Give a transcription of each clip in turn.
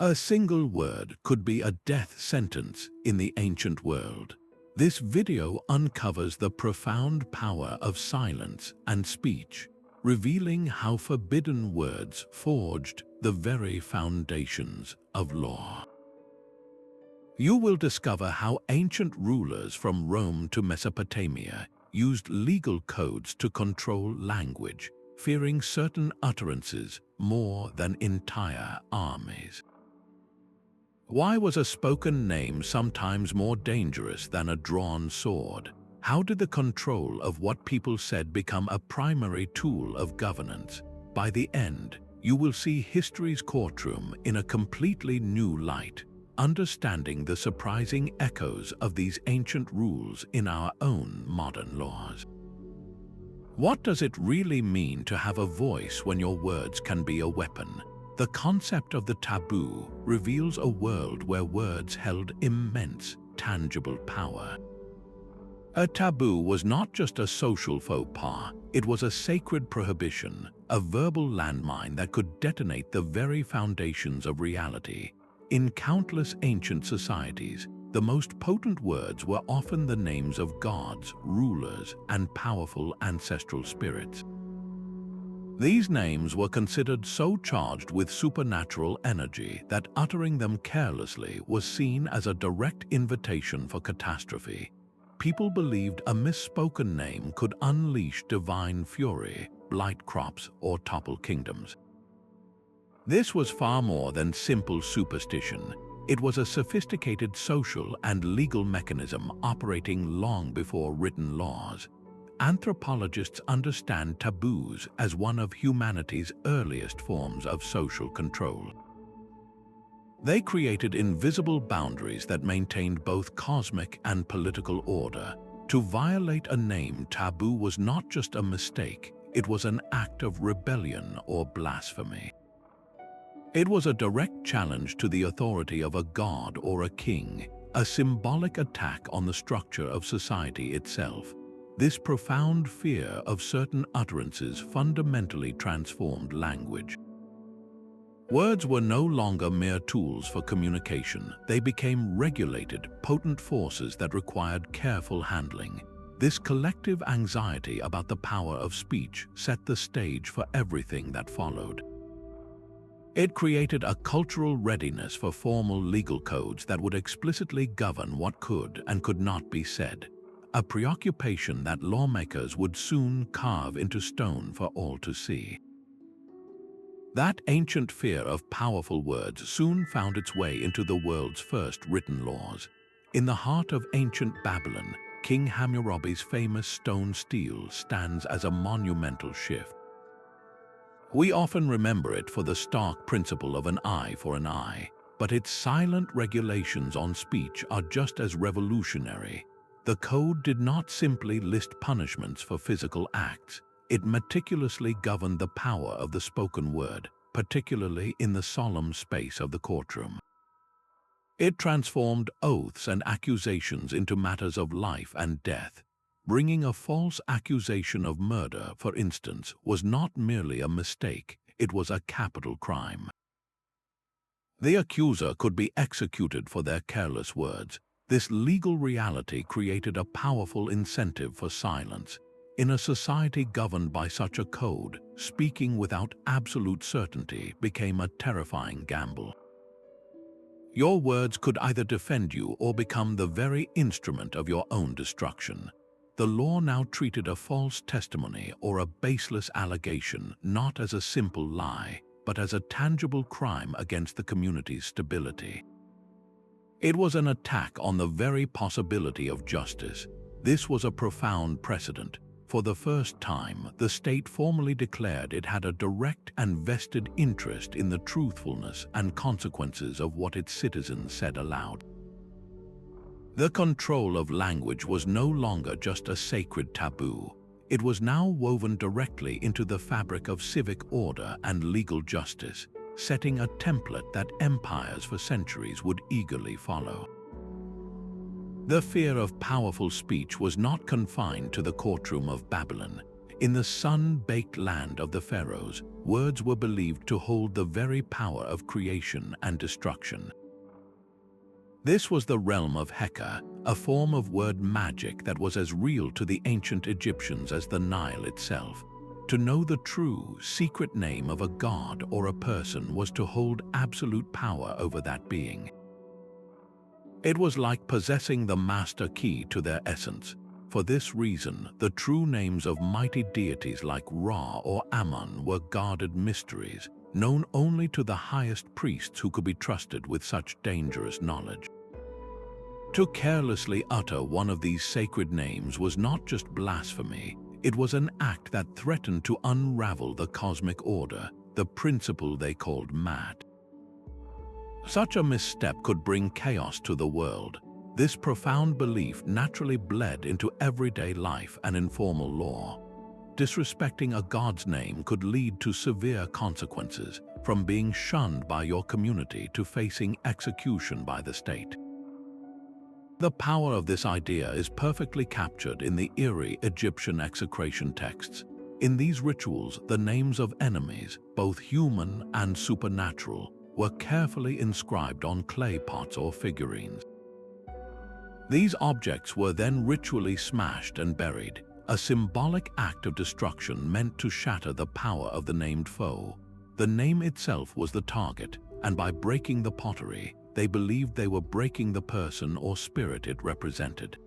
A single word could be a death sentence in the ancient world. This video uncovers the profound power of silence and speech, revealing how forbidden words forged the very foundations of law. You will discover how ancient rulers from Rome to Mesopotamia used legal codes to control language, fearing certain utterances more than entire armies. Why was a spoken name sometimes more dangerous than a drawn sword? How did the control of what people said become a primary tool of governance? By the end, you will see history's courtroom in a completely new light, understanding the surprising echoes of these ancient rules in our own modern laws. What does it really mean to have a voice when your words can be a weapon? The concept of the taboo reveals a world where words held immense, tangible power. A taboo was not just a social faux pas, it was a sacred prohibition, a verbal landmine that could detonate the very foundations of reality. In countless ancient societies, the most potent words were often the names of gods, rulers, and powerful ancestral spirits. These names were considered so charged with supernatural energy that uttering them carelessly was seen as a direct invitation for catastrophe. People believed a misspoken name could unleash divine fury, blight crops, or topple kingdoms. This was far more than simple superstition. It was a sophisticated social and legal mechanism operating long before written laws. Anthropologists understand taboos as one of humanity's earliest forms of social control. They created invisible boundaries that maintained both cosmic and political order. To violate a name taboo was not just a mistake, it was an act of rebellion or blasphemy. It was a direct challenge to the authority of a god or a king, a symbolic attack on the structure of society itself. This profound fear of certain utterances fundamentally transformed language. Words were no longer mere tools for communication. They became regulated, potent forces that required careful handling. This collective anxiety about the power of speech set the stage for everything that followed. It created a cultural readiness for formal legal codes that would explicitly govern what could and could not be said, a preoccupation that lawmakers would soon carve into stone for all to see. That ancient fear of powerful words soon found its way into the world's first written laws. In the heart of ancient Babylon, King Hammurabi's famous stone stele stands as a monumental shift. We often remember it for the stark principle of an eye for an eye, but its silent regulations on speech are just as revolutionary. The code did not simply list punishments for physical acts. It meticulously governed the power of the spoken word, particularly in the solemn space of the courtroom. It transformed oaths and accusations into matters of life and death. Bringing a false accusation of murder, for instance, was not merely a mistake, it was a capital crime. The accuser could be executed for their careless words. This legal reality created a powerful incentive for silence. In a society governed by such a code, speaking without absolute certainty became a terrifying gamble. Your words could either defend you or become the very instrument of your own destruction. The law now treated a false testimony or a baseless allegation not as a simple lie, but as a tangible crime against the community's stability. It was an attack on the very possibility of justice. This was a profound precedent. For the first time, the state formally declared it had a direct and vested interest in the truthfulness and consequences of what its citizens said aloud. The control of language was no longer just a sacred taboo. It was now woven directly into the fabric of civic order and legal justice, setting a template that empires for centuries would eagerly follow. The fear of powerful speech was not confined to the courtroom of Babylon. In the sun-baked land of the pharaohs, words were believed to hold the very power of creation and destruction. This was the realm of Heka, a form of word magic that was as real to the ancient Egyptians as the Nile itself. To know the true, secret name of a god or a person was to hold absolute power over that being. It was like possessing the master key to their essence. For this reason, the true names of mighty deities like Ra or Ammon were guarded mysteries, known only to the highest priests who could be trusted with such dangerous knowledge. To carelessly utter one of these sacred names was not just blasphemy, it was an act that threatened to unravel the cosmic order, the principle they called mad. Such a misstep could bring chaos to the world. This profound belief naturally bled into everyday life and informal law. Disrespecting a god's name could lead to severe consequences, from being shunned by your community to facing execution by the state. The power of this idea is perfectly captured in the eerie Egyptian execration texts. In these rituals, the names of enemies, both human and supernatural, were carefully inscribed on clay pots or figurines. These objects were then ritually smashed and buried, a symbolic act of destruction meant to shatter the power of the named foe. The name itself was the target, and by breaking the pottery, they believed they were breaking the person or spirit it represented.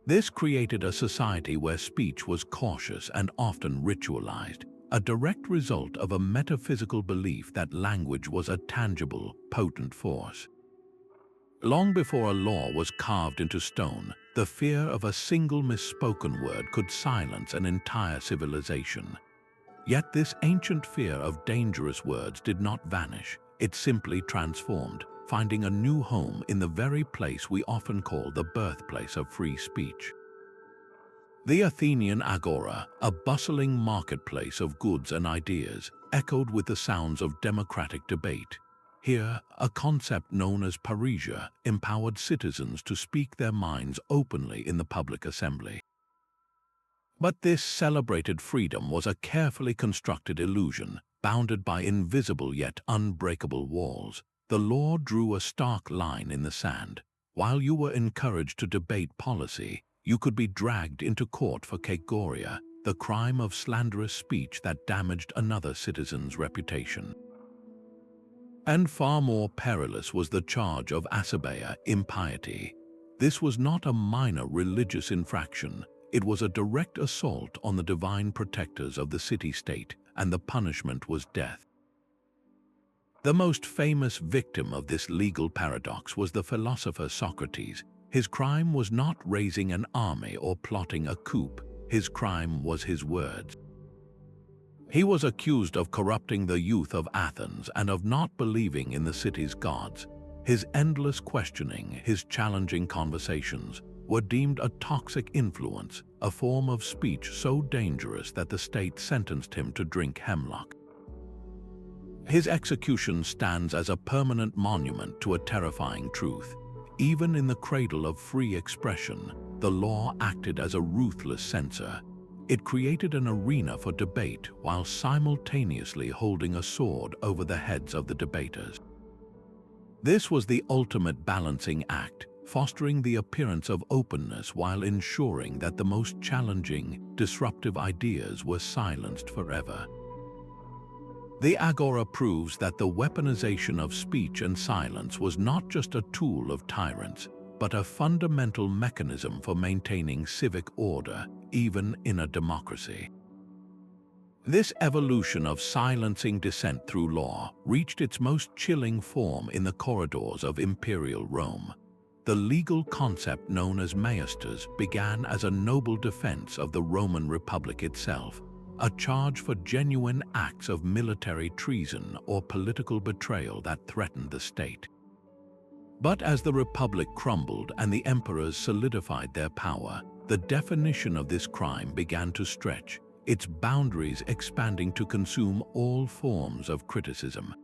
This created a society where speech was cautious and often ritualized, a direct result of a metaphysical belief that language was a tangible, potent force. Long before a law was carved into stone, the fear of a single misspoken word could silence an entire civilization. Yet this ancient fear of dangerous words did not vanish. It simply transformed, finding a new home in the very place we often call the birthplace of free speech. The Athenian agora, a bustling marketplace of goods and ideas, echoed with the sounds of democratic debate. Here, a concept known as parrhesia empowered citizens to speak their minds openly in the public assembly. But this celebrated freedom was a carefully constructed illusion, bounded by invisible yet unbreakable walls. The law drew a stark line in the sand. While you were encouraged to debate policy, you could be dragged into court for kategoria, the crime of slanderous speech that damaged another citizen's reputation. And far more perilous was the charge of asabeia, impiety. This was not a minor religious infraction. It was a direct assault on the divine protectors of the city-state, and the punishment was death. The most famous victim of this legal paradox was the philosopher Socrates. His crime was not raising an army or plotting a coup. His crime was his words. He was accused of corrupting the youth of Athens and of not believing in the city's gods. His endless questioning, his challenging conversations, were deemed a toxic influence, a form of speech so dangerous that the state sentenced him to drink hemlock. His execution stands as a permanent monument to a terrifying truth. Even in the cradle of free expression, the law acted as a ruthless censor. It created an arena for debate while simultaneously holding a sword over the heads of the debaters. This was the ultimate balancing act, fostering the appearance of openness while ensuring that the most challenging, disruptive ideas were silenced forever. The agora proves that the weaponization of speech and silence was not just a tool of tyrants, but a fundamental mechanism for maintaining civic order, even in a democracy. This evolution of silencing dissent through law reached its most chilling form in the corridors of imperial Rome. The legal concept known as maiestas began as a noble defense of the Roman Republic itself, a charge for genuine acts of military treason or political betrayal that threatened the state. But as the Republic crumbled and the emperors solidified their power, the definition of this crime began to stretch, its boundaries expanding to consume all forms of criticism.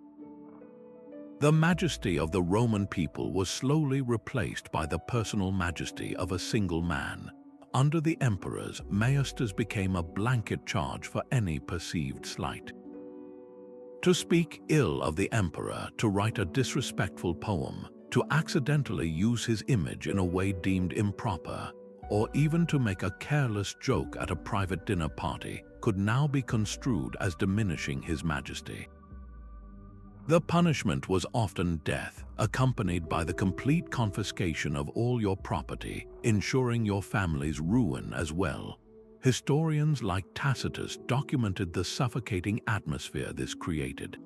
The majesty of the Roman people was slowly replaced by the personal majesty of a single man. under the emperors, maiestas became a blanket charge for any perceived slight. To speak ill of the emperor, to write a disrespectful poem, to accidentally use his image in a way deemed improper, or even to make a careless joke at a private dinner party could now be construed as diminishing his majesty. The punishment was often death, accompanied by the complete confiscation of all your property, ensuring your family's ruin as well. Historians like Tacitus documented the suffocating atmosphere this created.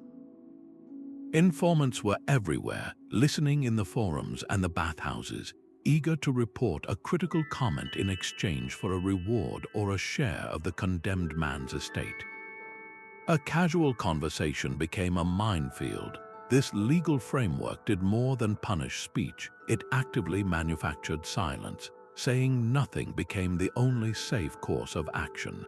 Informants were everywhere, listening in the forums and the bathhouses, eager to report a critical comment in exchange for a reward or a share of the condemned man's estate. A casual conversation became a minefield. This legal framework did more than punish speech. It actively manufactured silence. Saying nothing became the only safe course of action.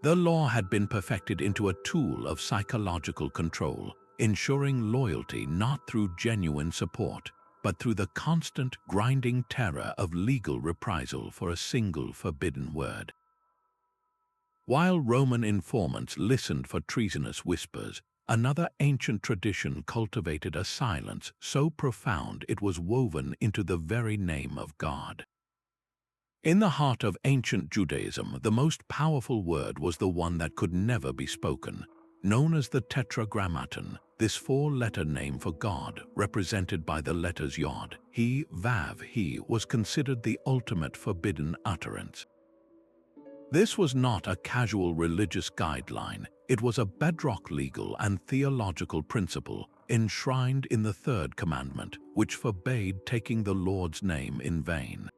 The law had been perfected into a tool of psychological control, ensuring loyalty not through genuine support, but through the constant grinding terror of legal reprisal for a single forbidden word. While Roman informants listened for treasonous whispers, another ancient tradition cultivated a silence so profound it was woven into the very name of God. In the heart of ancient Judaism, the most powerful word was the one that could never be spoken. Known as the Tetragrammaton, this four-letter name for God, represented by the letters Yod, He, Vav, He, was considered the ultimate forbidden utterance. This was not a casual religious guideline. It was a bedrock legal and theological principle enshrined in the third commandment, which forbade taking the Lord's name in vain.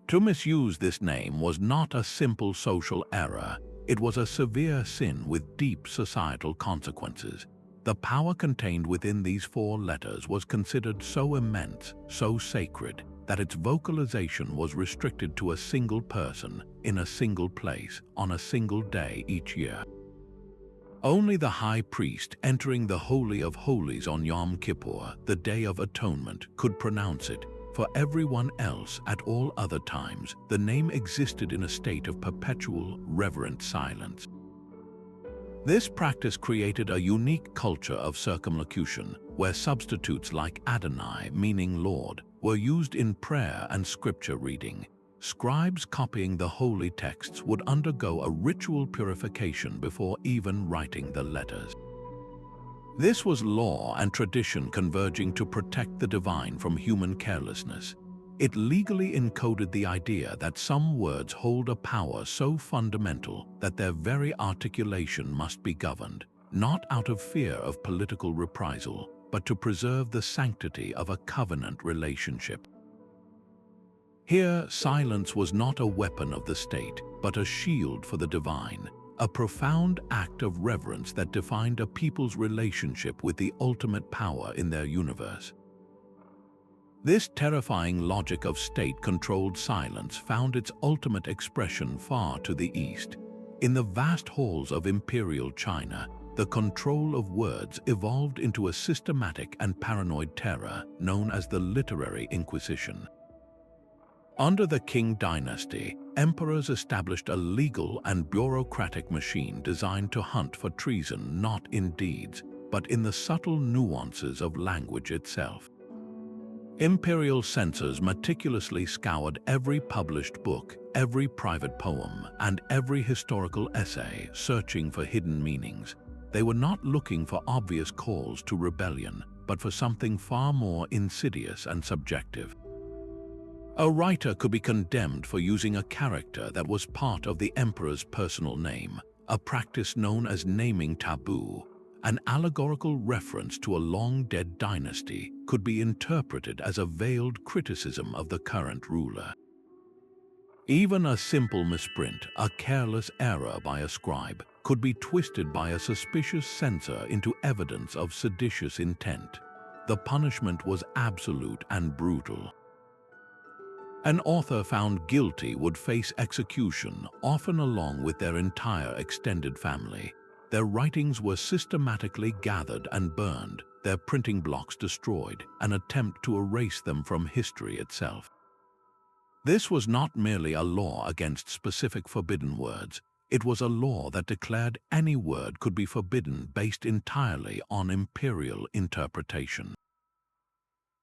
To misuse this name was not a simple social error. It was a severe sin with deep societal consequences. The power contained within these four letters was considered so immense, so sacred, that its vocalization was restricted to a single person, in a single place, on a single day each year. Only the high priest entering the Holy of Holies on Yom Kippur, the Day of Atonement, could pronounce it. For everyone else, at all other times, the name existed in a state of perpetual, reverent silence. This practice created a unique culture of circumlocution, where substitutes like Adonai, meaning Lord, were used in prayer and scripture reading. Scribes copying the holy texts would undergo a ritual purification before even writing the letters. This was law and tradition converging to protect the divine from human carelessness. It legally encoded the idea that some words hold a power so fundamental that their very articulation must be governed, not out of fear of political reprisal, but to preserve the sanctity of a covenant relationship. Here, silence was not a weapon of the state, but a shield for the divine, a profound act of reverence that defined a people's relationship with the ultimate power in their universe. This terrifying logic of state-controlled silence found its ultimate expression far to the east. In the vast halls of imperial China, the control of words evolved into a systematic and paranoid terror known as the literary Inquisition. Under the Qing dynasty, emperors established a legal and bureaucratic machine designed to hunt for treason not in deeds, but in the subtle nuances of language itself. Imperial censors meticulously scoured every published book, every private poem, and every historical essay, searching for hidden meanings. They were not looking for obvious calls to rebellion, but for something far more insidious and subjective. A writer could be condemned for using a character that was part of the emperor's personal name, a practice known as naming taboo. An allegorical reference to a long-dead dynasty could be interpreted as a veiled criticism of the current ruler. Even a simple misprint, a careless error by a scribe, could be twisted by a suspicious censor into evidence of seditious intent. The punishment was absolute and brutal. An author found guilty would face execution, often along with their entire extended family. Their writings were systematically gathered and burned, their printing blocks destroyed, an attempt to erase them from history itself. This was not merely a law against specific forbidden words. It was a law that declared any word could be forbidden based entirely on imperial interpretation.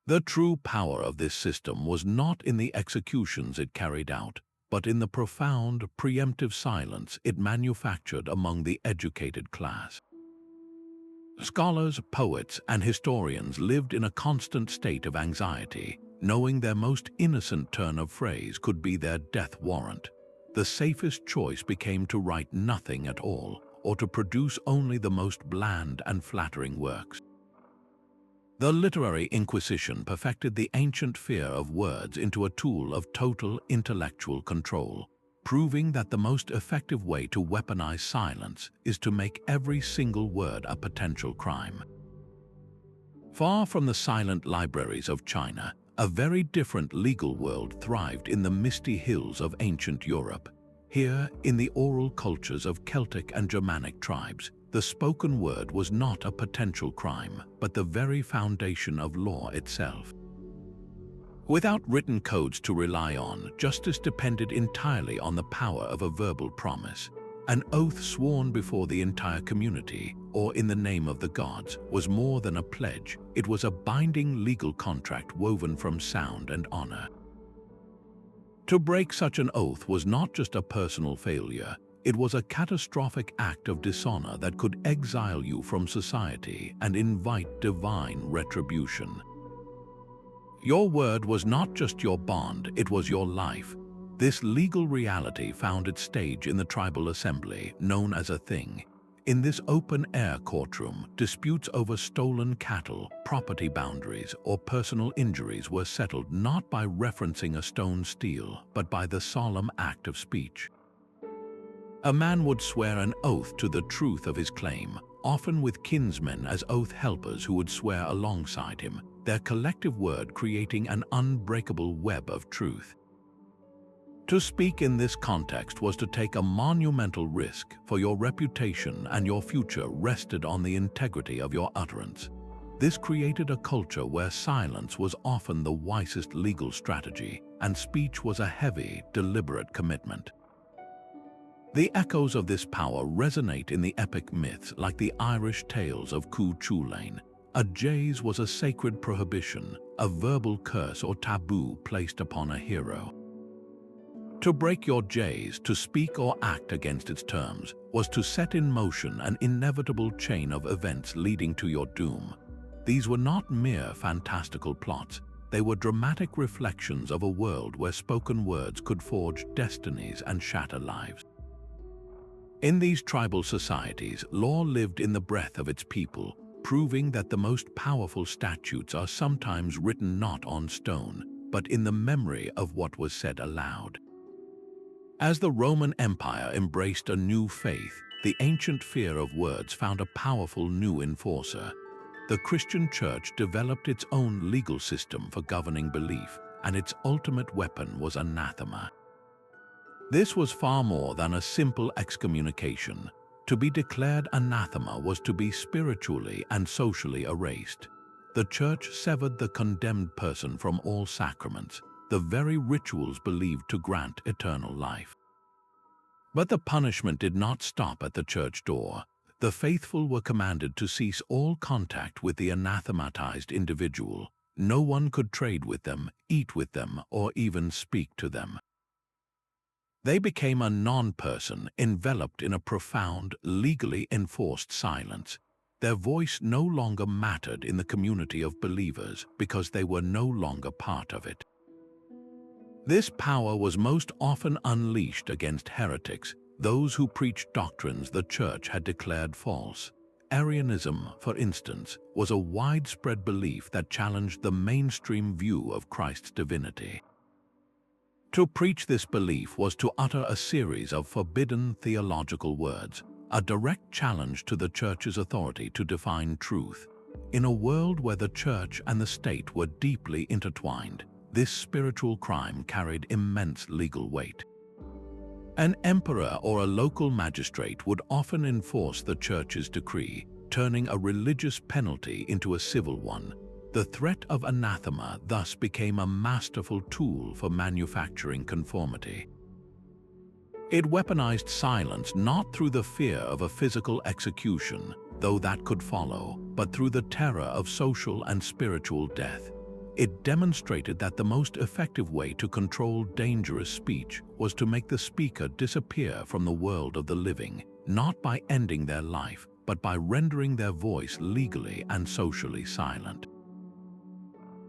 The true power of this system was not in the executions it carried out, but in the profound, preemptive silence it manufactured among the educated class. Scholars, poets, and historians lived in a constant state of anxiety, knowing their most innocent turn of phrase could be their death warrant. The safest choice became to write nothing at all, or to produce only the most bland and flattering works. The literary Inquisition perfected the ancient fear of words into a tool of total intellectual control, proving that the most effective way to weaponize silence is to make every single word a potential crime. Far from the silent libraries of China, a very different legal world thrived in the misty hills of ancient Europe. Here, in the oral cultures of Celtic and Germanic tribes, the spoken word was not a potential crime, but the very foundation of law itself. Without written codes to rely on, justice depended entirely on the power of a verbal promise. An oath sworn before the entire community, or in the name of the gods, was more than a pledge. It was a binding legal contract woven from sound and honor. To break such an oath was not just a personal failure, it was a catastrophic act of dishonor that could exile you from society and invite divine retribution. Your word was not just your bond, it was your life. This legal reality found its stage in the tribal assembly, known as a thing. In this open-air courtroom, disputes over stolen cattle, property boundaries, or personal injuries were settled not by referencing a stone stele, but by the solemn act of speech. A man would swear an oath to the truth of his claim, often with kinsmen as oath helpers who would swear alongside him, their collective word creating an unbreakable web of truth. To speak in this context was to take a monumental risk, for your reputation and your future rested on the integrity of your utterance. This created a culture where silence was often the wisest legal strategy, and speech was a heavy, deliberate commitment. The echoes of this power resonate in the epic myths like the Irish tales of Cu Chulainn. A jays was a sacred prohibition, a verbal curse or taboo placed upon a hero. To break your jays, to speak or act against its terms, was to set in motion an inevitable chain of events leading to your doom. These were not mere fantastical plots. They were dramatic reflections of a world where spoken words could forge destinies and shatter lives. In these tribal societies, law lived in the breath of its people, proving that the most powerful statutes are sometimes written not on stone, but in the memory of what was said aloud. As the Roman Empire embraced a new faith, the ancient fear of words found a powerful new enforcer. The Christian Church developed its own legal system for governing belief, and its ultimate weapon was anathema. This was far more than a simple excommunication. To be declared anathema was to be spiritually and socially erased. The Church severed the condemned person from all sacraments, the very rituals believed to grant eternal life. But the punishment did not stop at the church door. The faithful were commanded to cease all contact with the anathematized individual. No one could trade with them, eat with them, or even speak to them. They became a non-person enveloped in a profound, legally enforced silence. Their voice no longer mattered in the community of believers because they were no longer part of it. This power was most often unleashed against heretics, those who preached doctrines the Church had declared false. Arianism, for instance, was a widespread belief that challenged the mainstream view of Christ's divinity. To preach this belief was to utter a series of forbidden theological words, a direct challenge to the Church's authority to define truth. In a world where the Church and the state were deeply intertwined, this spiritual crime carried immense legal weight. An emperor or a local magistrate would often enforce the Church's decree, turning a religious penalty into a civil one. The threat of anathema thus became a masterful tool for manufacturing conformity. It weaponized silence not through the fear of a physical execution, though that could follow, but through the terror of social and spiritual death. It demonstrated that the most effective way to control dangerous speech was to make the speaker disappear from the world of the living, not by ending their life, but by rendering their voice legally and socially silent.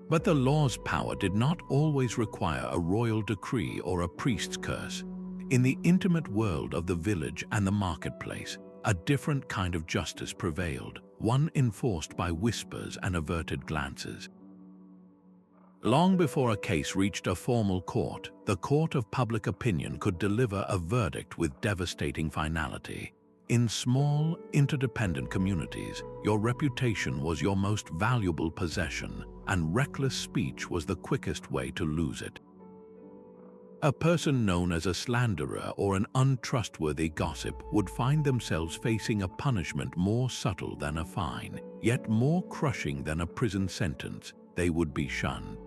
But the law's power did not always require a royal decree or a priest's curse. In the intimate world of the village and the marketplace, a different kind of justice prevailed, one enforced by whispers and averted glances. Long before a case reached a formal court, the court of public opinion could deliver a verdict with devastating finality. In small, interdependent communities, your reputation was your most valuable possession, and reckless speech was the quickest way to lose it. A person known as a slanderer or an untrustworthy gossip would find themselves facing a punishment more subtle than a fine, yet more crushing than a prison sentence. They would be shunned.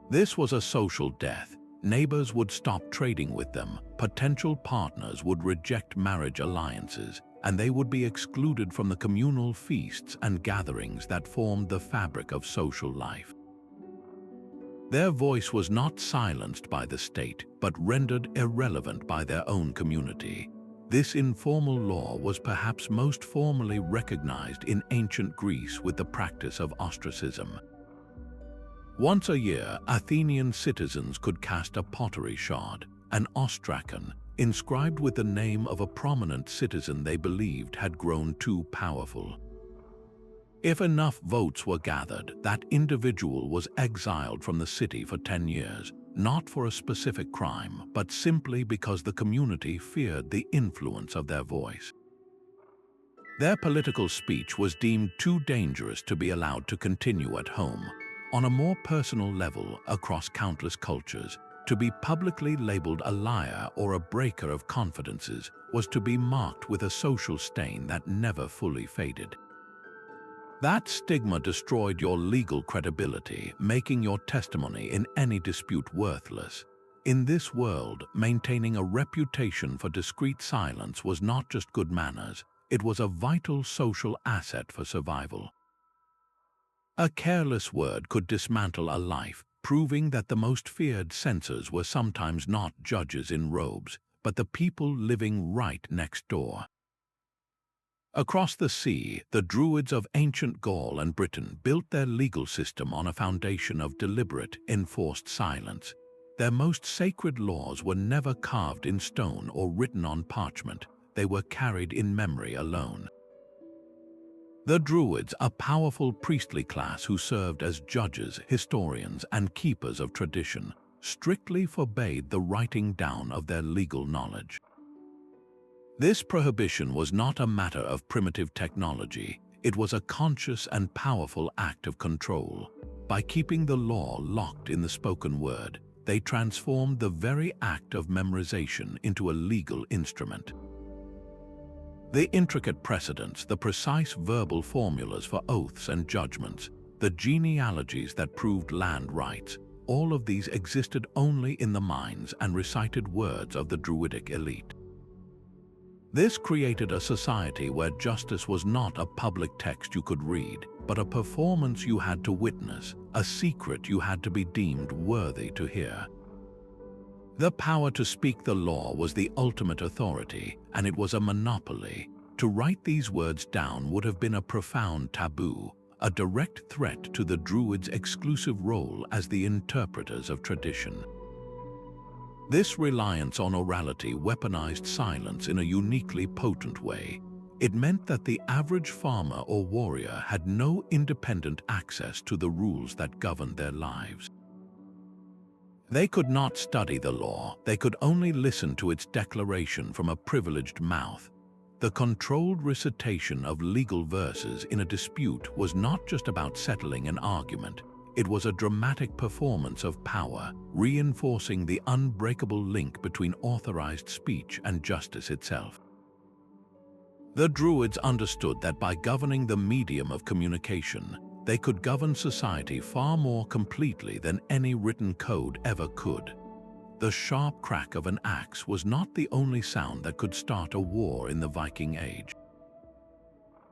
This was a social death. Neighbors would stop trading with them, potential partners would reject marriage alliances, and they would be excluded from the communal feasts and gatherings that formed the fabric of social life. Their voice was not silenced by the state, but rendered irrelevant by their own community. This informal law was perhaps most formally recognized in ancient Greece with the practice of ostracism. Once a year, Athenian citizens could cast a pottery shard, an ostracon, inscribed with the name of a prominent citizen they believed had grown too powerful. If enough votes were gathered, that individual was exiled from the city for 10 years, not for a specific crime, but simply because the community feared the influence of their voice. Their political speech was deemed too dangerous to be allowed to continue at home. On a more personal level, across countless cultures, to be publicly labeled a liar or a breaker of confidences was to be marked with a social stain that never fully faded. That stigma destroyed your legal credibility, making your testimony in any dispute worthless. In this world, maintaining a reputation for discreet silence was not just good manners, it was a vital social asset for survival. A careless word could dismantle a life, proving that the most feared censors were sometimes not judges in robes, but the people living right next door. Across the sea, the Druids of ancient Gaul and Britain built their legal system on a foundation of deliberate, enforced silence. Their most sacred laws were never carved in stone or written on parchment. They were carried in memory alone. The Druids, a powerful priestly class who served as judges, historians, and keepers of tradition, strictly forbade the writing down of their legal knowledge. This prohibition was not a matter of primitive technology, it was a conscious and powerful act of control. By keeping the law locked in the spoken word, they transformed the very act of memorization into a legal instrument. The intricate precedents, the precise verbal formulas for oaths and judgments, the genealogies that proved land rights, all of these existed only in the minds and recited words of the Druidic elite. This created a society where justice was not a public text you could read, but a performance you had to witness, a secret you had to be deemed worthy to hear. The power to speak the law was the ultimate authority, and it was a monopoly. To write these words down would have been a profound taboo, a direct threat to the Druids' exclusive role as the interpreters of tradition. This reliance on orality weaponized silence in a uniquely potent way. It meant that the average farmer or warrior had no independent access to the rules that governed their lives. They could not study the law, they could only listen to its declaration from a privileged mouth. The controlled recitation of legal verses in a dispute was not just about settling an argument, it was a dramatic performance of power, reinforcing the unbreakable link between authorized speech and justice itself. The Druids understood that by governing the medium of communication, they could govern society far more completely than any written code ever could. The sharp crack of an axe was not the only sound that could start a war in the Viking Age.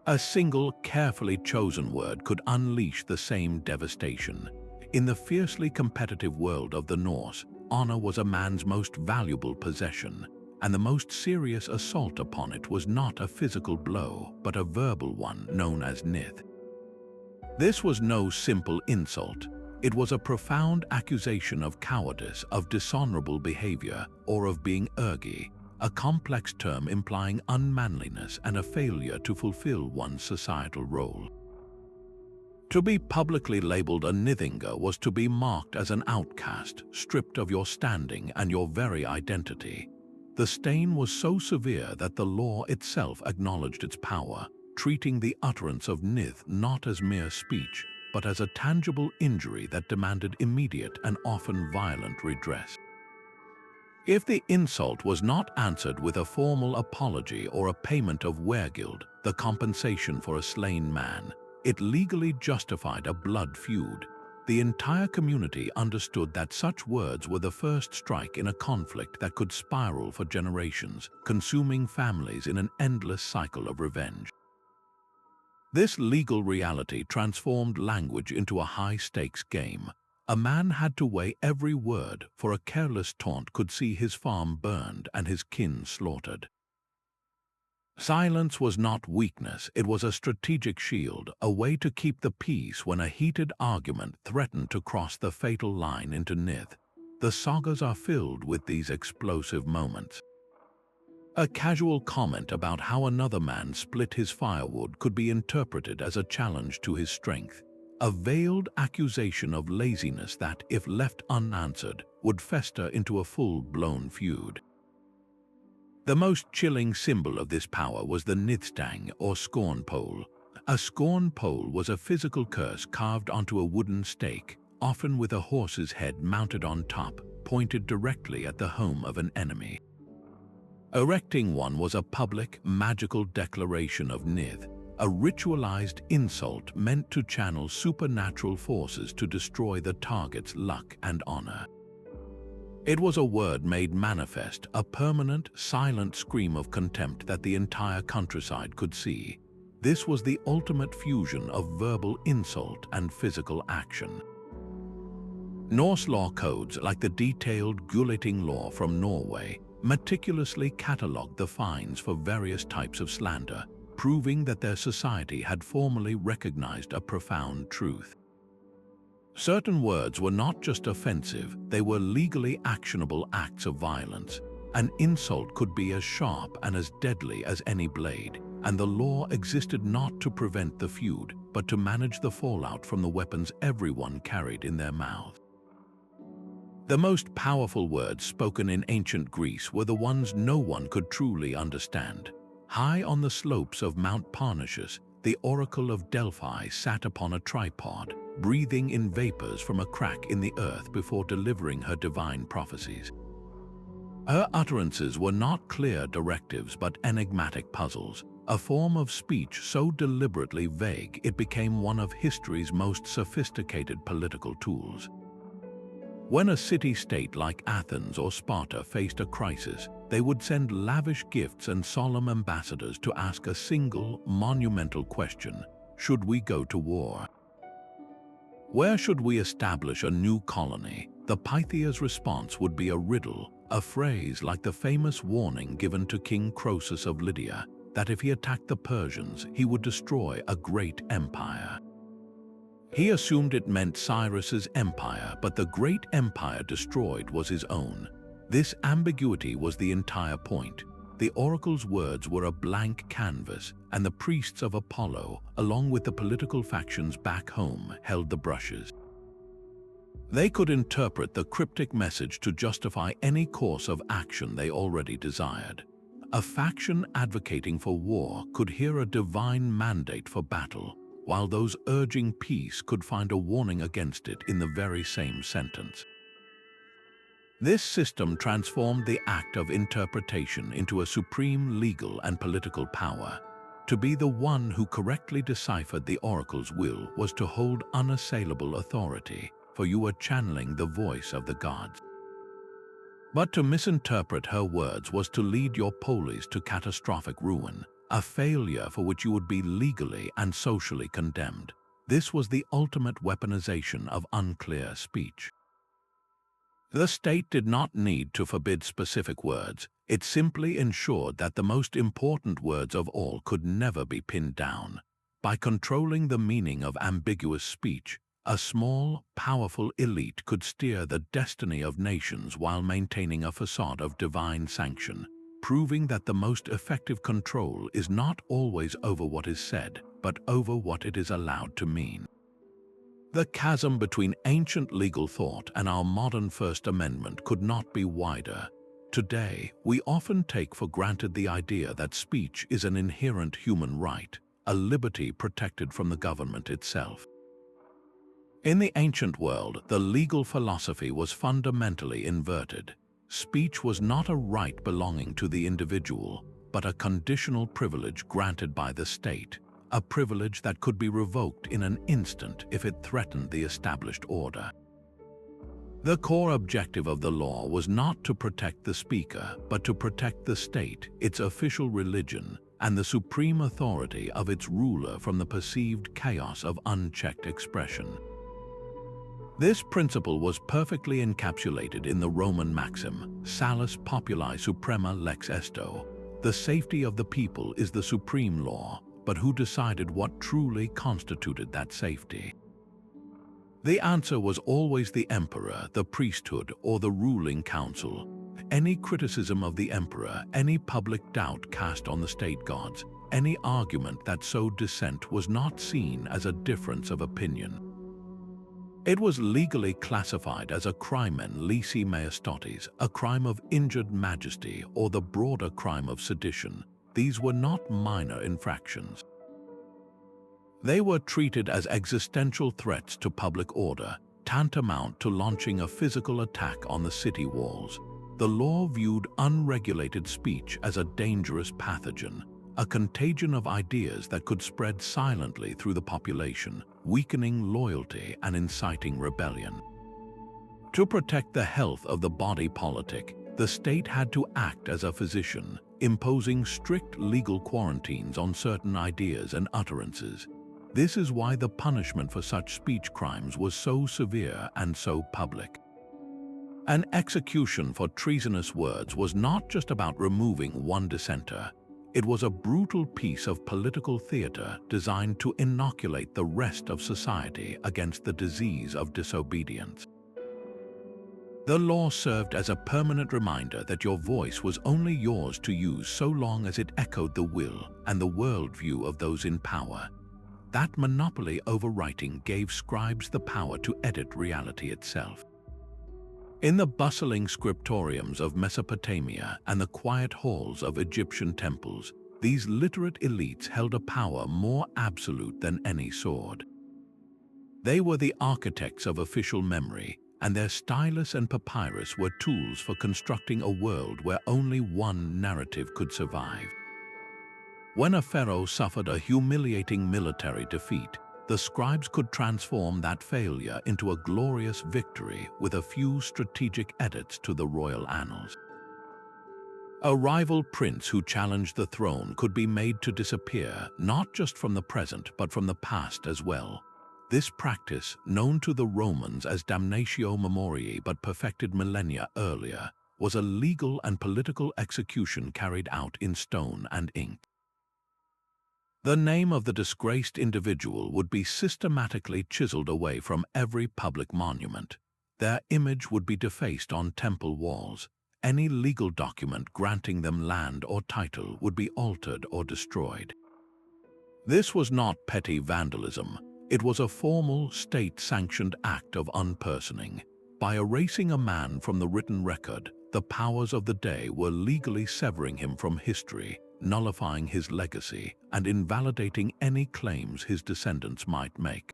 A single, carefully chosen word could unleash the same devastation. In the fiercely competitive world of the Norse, honor was a man's most valuable possession, and the most serious assault upon it was not a physical blow, but a verbal one known as nith. This was no simple insult. It was a profound accusation of cowardice, of dishonorable behavior, or of being ergi, a complex term implying unmanliness and a failure to fulfill one's societal role. To be publicly labeled a nithinger was to be marked as an outcast, stripped of your standing and your very identity. The stain was so severe that the law itself acknowledged its power, treating the utterance of nith not as mere speech, but as a tangible injury that demanded immediate and often violent redress. If the insult was not answered with a formal apology or a payment of weregild, the compensation for a slain man, it legally justified a blood feud. The entire community understood that such words were the first strike in a conflict that could spiral for generations, consuming families in an endless cycle of revenge. This legal reality transformed language into a high-stakes game. A man had to weigh every word, for a careless taunt could see his farm burned and his kin slaughtered. Silence was not weakness, it was a strategic shield, a way to keep the peace when a heated argument threatened to cross the fatal line into nith. The sagas are filled with these explosive moments. A casual comment about how another man split his firewood could be interpreted as a challenge to his strength, a veiled accusation of laziness that, if left unanswered, would fester into a full-blown feud. The most chilling symbol of this power was the nithstang, or scorn pole. A scorn pole was a physical curse carved onto a wooden stake, often with a horse's head mounted on top, pointed directly at the home of an enemy. Erecting one was a public, magical declaration of nith, a ritualized insult meant to channel supernatural forces to destroy the target's luck and honor. It was a word made manifest, a permanent, silent scream of contempt that the entire countryside could see. This was the ultimate fusion of verbal insult and physical action. Norse law codes, like the detailed Gulating law from Norway, meticulously catalogued the fines for various types of slander, proving that their society had formally recognized a profound truth. Certain words were not just offensive, they were legally actionable acts of violence. An insult could be as sharp and as deadly as any blade, and the law existed not to prevent the feud, but to manage the fallout from the weapons everyone carried in their mouth. The most powerful words spoken in ancient Greece were the ones no one could truly understand. High on the slopes of Mount Parnassus, the oracle of Delphi sat upon a tripod, breathing in vapors from a crack in the earth before delivering her divine prophecies. Her utterances were not clear directives but enigmatic puzzles, a form of speech so deliberately vague it became one of history's most sophisticated political tools. When a city-state like Athens or Sparta faced a crisis, they would send lavish gifts and solemn ambassadors to ask a single, monumental question: should we go to war? Where should we establish a new colony? The Pythia's response would be a riddle, a phrase like the famous warning given to King Croesus of Lydia, that if he attacked the Persians, he would destroy a great empire. He assumed it meant Cyrus's empire, but the great empire destroyed was his own. This ambiguity was the entire point. The oracle's words were a blank canvas, and the priests of Apollo, along with the political factions back home, held the brushes. They could interpret the cryptic message to justify any course of action they already desired. A faction advocating for war could hear a divine mandate for battle, while those urging peace could find a warning against it in the very same sentence. This system transformed the act of interpretation into a supreme legal and political power. To be the one who correctly deciphered the oracle's will was to hold unassailable authority, for you were channeling the voice of the gods. But to misinterpret her words was to lead your polis to catastrophic ruin, a failure for which you would be legally and socially condemned. This was the ultimate weaponization of unclear speech. The state did not need to forbid specific words. It simply ensured that the most important words of all could never be pinned down. By controlling the meaning of ambiguous speech, a small, powerful elite could steer the destiny of nations while maintaining a facade of divine sanction, proving that the most effective control is not always over what is said, but over what it is allowed to mean. The chasm between ancient legal thought and our modern First Amendment could not be wider. Today, we often take for granted the idea that speech is an inherent human right, a liberty protected from the government itself. In the ancient world, the legal philosophy was fundamentally inverted. Speech was not a right belonging to the individual, but a conditional privilege granted by the state, a privilege that could be revoked in an instant if it threatened the established order. The core objective of the law was not to protect the speaker, but to protect the state, its official religion, and the supreme authority of its ruler from the perceived chaos of unchecked expression. This principle was perfectly encapsulated in the Roman maxim, Salus populi suprema lex esto. The safety of the people is the supreme law, but who decided what truly constituted that safety? The answer was always the emperor, the priesthood, or the ruling council. Any criticism of the emperor, any public doubt cast on the state gods, any argument that sowed dissent was not seen as a difference of opinion. It was legally classified as a crimen lese maiestas, a crime of injured majesty, or the broader crime of sedition. These were not minor infractions. They were treated as existential threats to public order, tantamount to launching a physical attack on the city walls. The law viewed unregulated speech as a dangerous pathogen, a contagion of ideas that could spread silently through the population, weakening loyalty and inciting rebellion. To protect the health of the body politic, the state had to act as a physician, imposing strict legal quarantines on certain ideas and utterances. This is why the punishment for such speech crimes was so severe and so public. An execution for treasonous words was not just about removing one dissenter. It was a brutal piece of political theater designed to inoculate the rest of society against the disease of disobedience. The law served as a permanent reminder that your voice was only yours to use so long as it echoed the will and the worldview of those in power. That monopoly over writing gave scribes the power to edit reality itself. In the bustling scriptoriums of Mesopotamia and the quiet halls of Egyptian temples, these literate elites held a power more absolute than any sword. They were the architects of official memory, and their stylus and papyrus were tools for constructing a world where only one narrative could survive. When a pharaoh suffered a humiliating military defeat, the scribes could transform that failure into a glorious victory with a few strategic edits to the royal annals. A rival prince who challenged the throne could be made to disappear, not just from the present but from the past as well. This practice, known to the Romans as damnatio memoriae but perfected millennia earlier, was a legal and political execution carried out in stone and ink. The name of the disgraced individual would be systematically chiseled away from every public monument. Their image would be defaced on temple walls. Any legal document granting them land or title would be altered or destroyed. This was not petty vandalism. It was a formal, state-sanctioned act of unpersoning. By erasing a man from the written record, the powers of the day were legally severing him from history, nullifying his legacy, and invalidating any claims his descendants might make.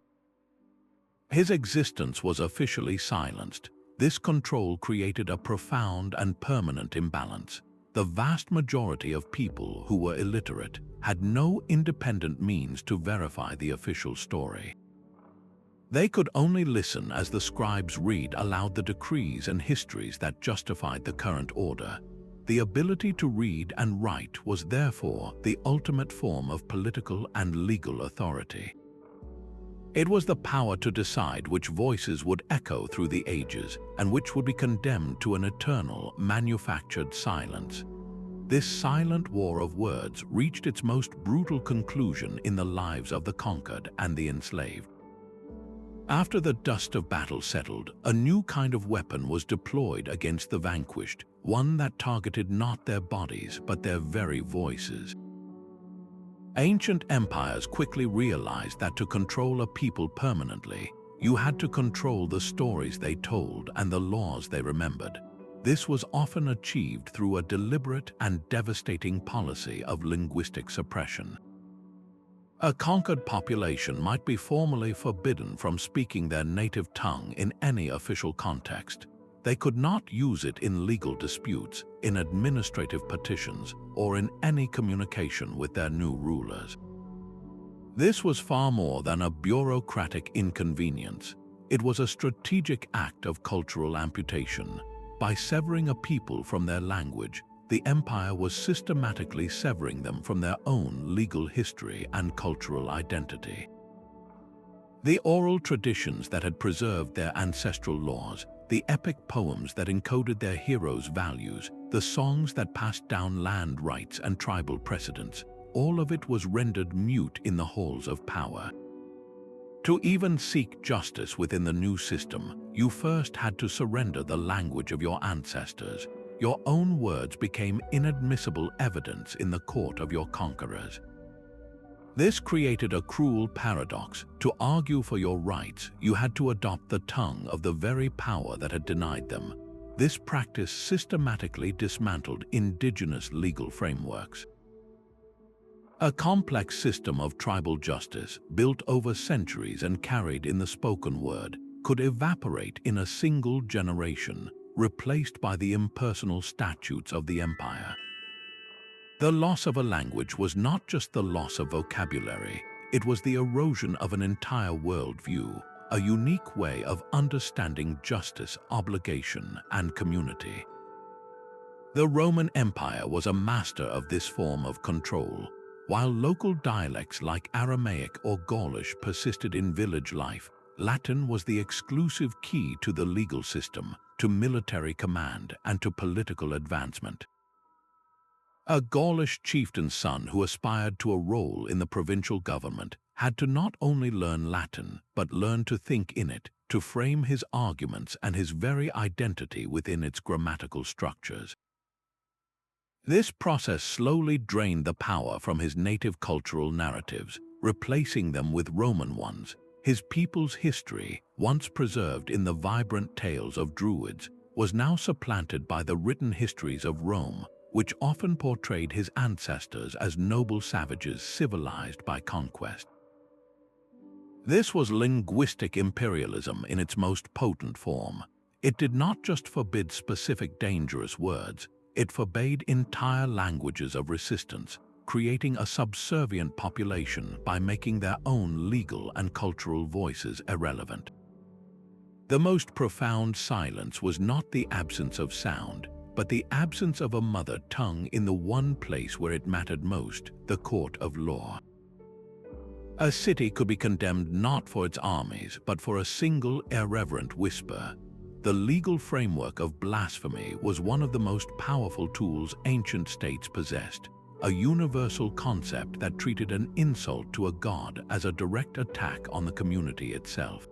His existence was officially silenced. This control created a profound and permanent imbalance. the vast majority of people who were illiterate had no independent means to verify the official story. They could only listen as the scribes read aloud the decrees and histories that justified the current order. The ability to read and write was therefore the ultimate form of political and legal authority. It was the power to decide which voices would echo through the ages and which would be condemned to an eternal, manufactured silence. This silent war of words reached its most brutal conclusion in the lives of the conquered and the enslaved. After the dust of battle settled, a new kind of weapon was deployed against the vanquished, one that targeted not their bodies but their very voices. Ancient empires quickly realized that to control a people permanently, you had to control the stories they told and the laws they remembered. This was often achieved through a deliberate and devastating policy of linguistic suppression. A conquered population might be formally forbidden from speaking their native tongue in any official context. They could not use it in legal disputes, in administrative petitions, or in any communication with their new rulers. This was far more than a bureaucratic inconvenience. It was a strategic act of cultural amputation. By severing a people from their language, the empire was systematically severing them from their own legal history and cultural identity. The oral traditions that had preserved their ancestral laws, the epic poems that encoded their heroes' values, the songs that passed down land rights and tribal precedents, all of it was rendered mute in the halls of power. To even seek justice within the new system, you first had to surrender the language of your ancestors. Your own words became inadmissible evidence in the court of your conquerors. This created a cruel paradox. To argue for your rights, you had to adopt the tongue of the very power that had denied them. This practice systematically dismantled indigenous legal frameworks. A complex system of tribal justice, built over centuries and carried in the spoken word, could evaporate in a single generation, replaced by the impersonal statutes of the empire. The loss of a language was not just the loss of vocabulary, it was the erosion of an entire worldview, a unique way of understanding justice, obligation, and community. The Roman Empire was a master of this form of control. While local dialects like Aramaic or Gaulish persisted in village life, Latin was the exclusive key to the legal system, to military command, and to political advancement. A Gaulish chieftain's son who aspired to a role in the provincial government had to not only learn Latin, but learn to think in it, to frame his arguments and his very identity within its grammatical structures. This process slowly drained the power from his native cultural narratives, replacing them with Roman ones. His people's history, once preserved in the vibrant tales of Druids, was now supplanted by the written histories of Rome, which often portrayed his ancestors as noble savages civilized by conquest. This was linguistic imperialism in its most potent form. It did not just forbid specific dangerous words, it forbade entire languages of resistance, creating a subservient population by making their own legal and cultural voices irrelevant. The most profound silence was not the absence of sound, but the absence of a mother tongue in the one place where it mattered most, the court of law. A city could be condemned not for its armies, but for a single irreverent whisper. The legal framework of blasphemy was one of the most powerful tools ancient states possessed, a universal concept that treated an insult to a god as a direct attack on the community itself.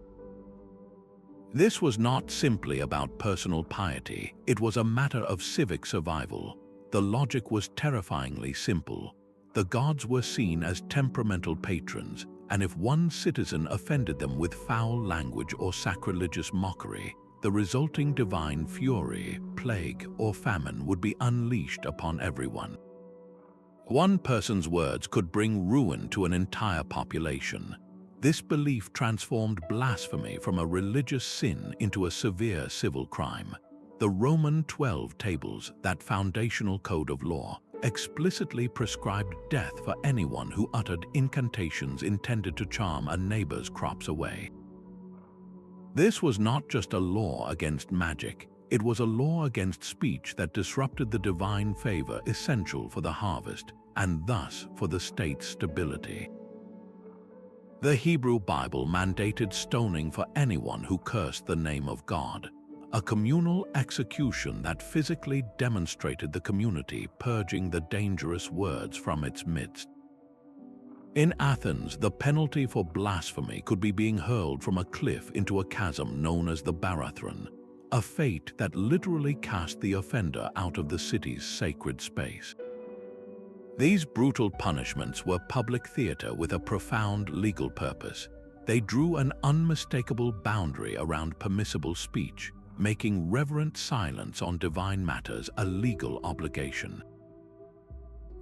This was not simply about personal piety, it was a matter of civic survival. The logic was terrifyingly simple. The gods were seen as temperamental patrons, and if one citizen offended them with foul language or sacrilegious mockery, the resulting divine fury, plague, or famine would be unleashed upon everyone. One person's words could bring ruin to an entire population. This belief transformed blasphemy from a religious sin into a severe civil crime. The Roman 12 Taboos, that foundational code of law, explicitly prescribed death for anyone who uttered incantations intended to charm a neighbor's crops away. This was not just a law against magic, it was a law against speech that disrupted the divine favor essential for the harvest, and thus for the state's stability. The Hebrew Bible mandated stoning for anyone who cursed the name of God, a communal execution that physically demonstrated the community purging the dangerous words from its midst. In Athens, the penalty for blasphemy could be being hurled from a cliff into a chasm known as the Barathron, a fate that literally cast the offender out of the city's sacred space. These brutal punishments were public theater with a profound legal purpose. They drew an unmistakable boundary around permissible speech, making reverent silence on divine matters a legal obligation.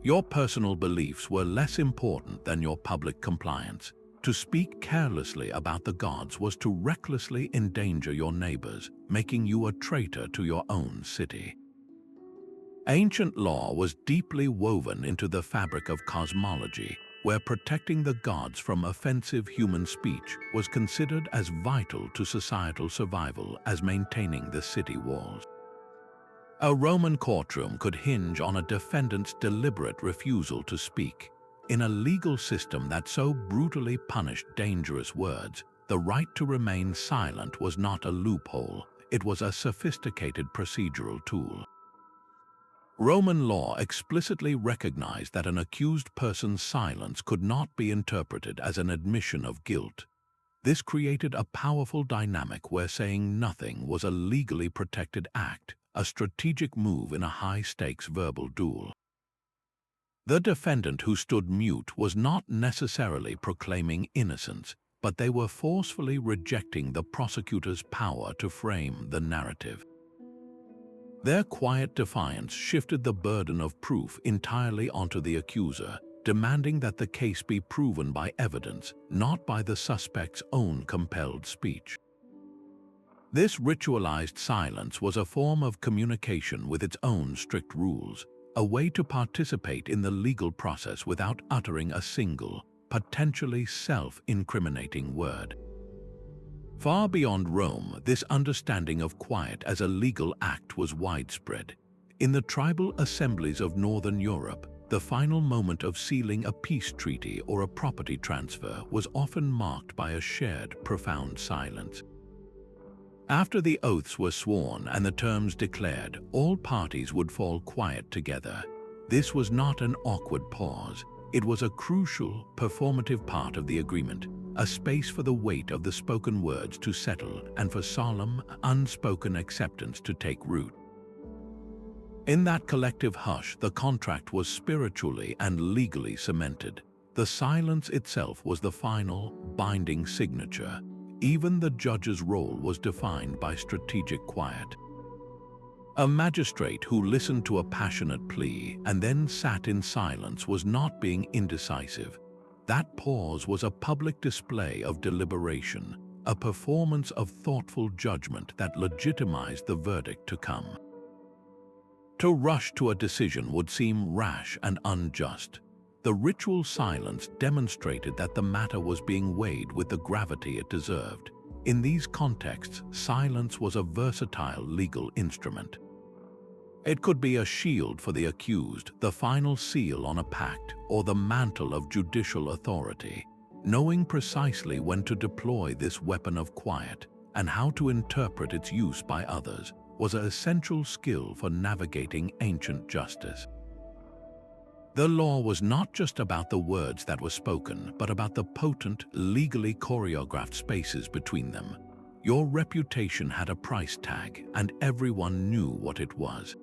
Your personal beliefs were less important than your public compliance. To speak carelessly about the gods was to recklessly endanger your neighbors, making you a traitor to your own city. Ancient law was deeply woven into the fabric of cosmology, where protecting the gods from offensive human speech was considered as vital to societal survival as maintaining the city walls. A Roman courtroom could hinge on a defendant's deliberate refusal to speak. In a legal system that so brutally punished dangerous words, the right to remain silent was not a loophole, it was a sophisticated procedural tool. Roman law explicitly recognized that an accused person's silence could not be interpreted as an admission of guilt. This created a powerful dynamic where saying nothing was a legally protected act, a strategic move in a high-stakes verbal duel. The defendant who stood mute was not necessarily proclaiming innocence, but they were forcefully rejecting the prosecutor's power to frame the narrative. Their quiet defiance shifted the burden of proof entirely onto the accuser, demanding that the case be proven by evidence, not by the suspect's own compelled speech. This ritualized silence was a form of communication with its own strict rules, a way to participate in the legal process without uttering a single, potentially self-incriminating word. Far beyond Rome, this understanding of quiet as a legal act was widespread. In the tribal assemblies of Northern Europe, the final moment of sealing a peace treaty or a property transfer was often marked by a shared, profound silence. After the oaths were sworn and the terms declared, all parties would fall quiet together. This was not an awkward pause. It was a crucial, performative part of the agreement, a space for the weight of the spoken words to settle and for solemn, unspoken acceptance to take root. In that collective hush, the contract was spiritually and legally cemented. The silence itself was the final, binding signature. Even the judge's role was defined by strategic quiet. A magistrate who listened to a passionate plea and then sat in silence was not being indecisive. That pause was a public display of deliberation, a performance of thoughtful judgment that legitimized the verdict to come. To rush to a decision would seem rash and unjust. The ritual silence demonstrated that the matter was being weighed with the gravity it deserved. In these contexts, silence was a versatile legal instrument. It could be a shield for the accused, the final seal on a pact, or the mantle of judicial authority. Knowing precisely when to deploy this weapon of quiet and how to interpret its use by others was an essential skill for navigating ancient justice. The law was not just about the words that were spoken, but about the potent, legally choreographed spaces between them. Your reputation had a price tag, and everyone knew what it was.